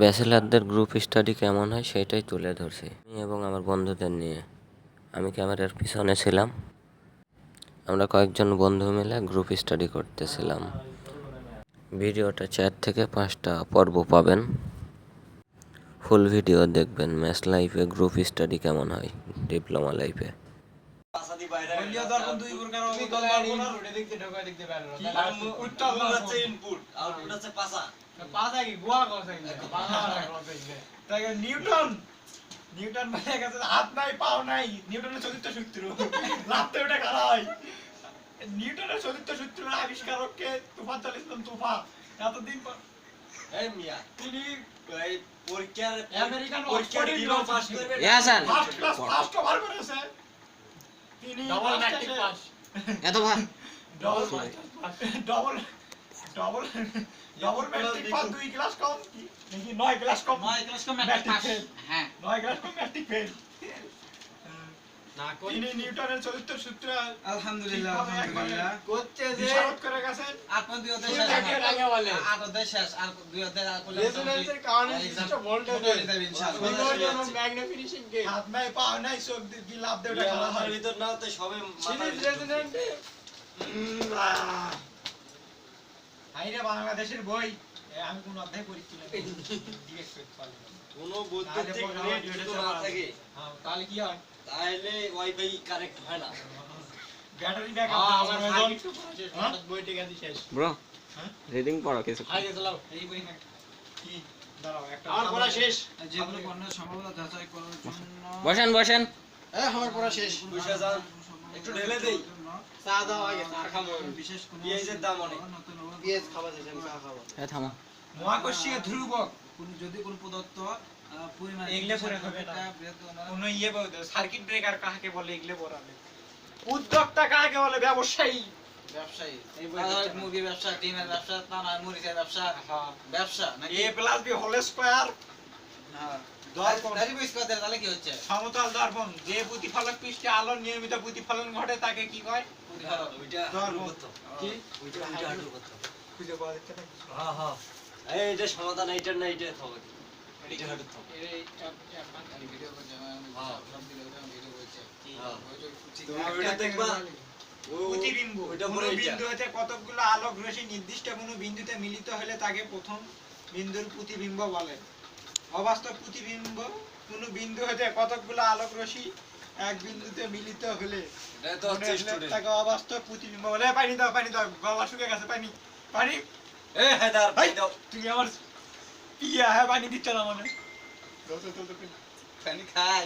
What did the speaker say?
ব্যাচেলারদের group study কেমন হয় সেটাই তুলে ধরছি আমি এবং আমার বন্ধুদের নিয়ে। আমি ক্যামেরার পিছনে ছিলাম। আমরা কয়েকজন বন্ধু মিলে গ্রুপ স্টাডি করতেছিলাম। ভিডিওটা 4 থেকে 5টা পর্ব পাবেন। ফুল ভিডিও দেখবেন ম্যাথ লাইফে গ্রুপ স্টাডি কেমন হয়, ডিপ্লোমা লাইফে। নিউটন মানে গেছে হাত নাই পাও নাই, নিউটনের চতুর্থ সূত্র লাফতে ওটা খেলা হয়। নিউটনের চতুর্থ সূত্রের আবিষ্কারক কে? তুফাজ্জল ইসলাম তুফা। এতদিন পর এই মিয়া তিনি এই পরীক্ষার আমেরিকান পরীক্ষার দিনও পাস করবে। ইয়াসান ফার্স্ট কভার করেছে তিনি। Double matric pass. এত ভাই double double double double matric pass 2 class কম কি নাকি 9 ক্লাস কম? 9 ক্লাস কম ম্যাট্রিক পাস। হ্যাঁ 9 ক্লাস কম ম্যাট্রিক ফেল। না কোন তিনি নিউটনের চতুর্থ সূত্র আলহামদুলিল্লাহ আলহামদুলিল্লাহ করতে যে ইশারাত করে গেছেন। আপনি দুই অধ্যায় শেষ আগে বলে আর অধ্যায় শেষ আর দুই অধ্যায় আর করলে রেজোনেন্সের কারণে সিস্টেম ভোল্টেজ হয়ে যাবে ইনশাআল্লাহ। ম্যাগনিফিকেশন কে হাত নাই পা নাই চোখ দি লাভ দে ওটা খেলা হয় ভিতর না তো সবে মাথা রেজোনেন্সে। আইরে বাংলাদেশের বই আমি কোন অধ্যায় পড়ছি না জিজ্ঞেস করতে পারলাম কোন বৈদ্যুতিক নেট যদি না থাকে হ্যাঁ তাহলে কি হয়? তাহলে ওয়াইফাই কানেক্ট হয় না, ব্যাটারি ব্যাকআপ আমার সার্কিট তো শেষ হঠাৎ বই টিকা দি শেষ ব্রো। হ্যাঁ রিডিং পড়ো কিছু আগে চালাও এই বই কি দাঁড়াও একটা আমার পড়া শেষ। যেগুলো পড়ার সম্ভাবনা যাচাই করার জন্য বসেন বসেন। আমার পড়া শেষ বসে যান একটু ঢেলে দেই চা দাও আগে চা খাবো। বিশেষ কোন পিএইচের দাম অনেক পিএইচ খাওয়া যায় আমি চা খাবো। হ্যাঁ থামো। মহাকর্ষীয় ধ্রুবক যদি কোন পদার্থ পরিমাণ এগলে পড়ে হবে না কোন ইয়ে সার্কিট ব্রেকার কাকে বলে এগলে পড়াবে। উদ্যোক্তা কাকে বলে? ব্যবসায়ী। ব্যবসায়ী এই বই মুরগি ব্যবসা, ডিমের ব্যবসা, তানা মুরগির ব্যবসা। হ্যাঁ ব্যবসা নাকি a + b হোল স্কয়ার। হ্যাঁ দর্পণ ডেরিভেটিভ করতে তাহলে কি হচ্ছে? সমতল দর্পণ। যে প্রতিফলক পৃষ্ঠে আলোর নিয়মিত প্রতিফলন ঘটে তাকে কি কয়? প্রতিফলক। ওইটা দর্পণ কি ওইটা হাঁটু করতে খুঁজে পাওয়া যাচ্ছে না। হ্যাঁ হ্যাঁ এই এটা সমাধান এইটা না এইটা হবে এইটা হাঁটু তো এই এক খালি ভিডিও করে হ্যাঁ সব ভিডিও হচ্ছে কি ওইটা দেখবা প্রতিবিম্ব। ওইটা পুরো বিন্দু হতে কতগুলো আলোক রশ্মি নির্দিষ্ট কোনো বিন্দুতে মিলিত হলে তাকে প্রথম বিন্দুর প্রতিবিম্ব বলে। অবাস্তব প্রতিবিম্ব কোনো বিন্দু হতে কতগুলো আলোক রশ্মি এক বিন্দুতে মিলিত হলে এটা তো হচ্ছে স্টুডেন্ট তাকে অবাস্তব প্রতিবিম্ব বলে। পানি দাও গলা শুকিয়ে গেছে পানি পানি। এ হেদার পানি দাও তুমি আমার পিয়া হ্যাঁ পানি দিচ্ছ না মানে পানি খাই।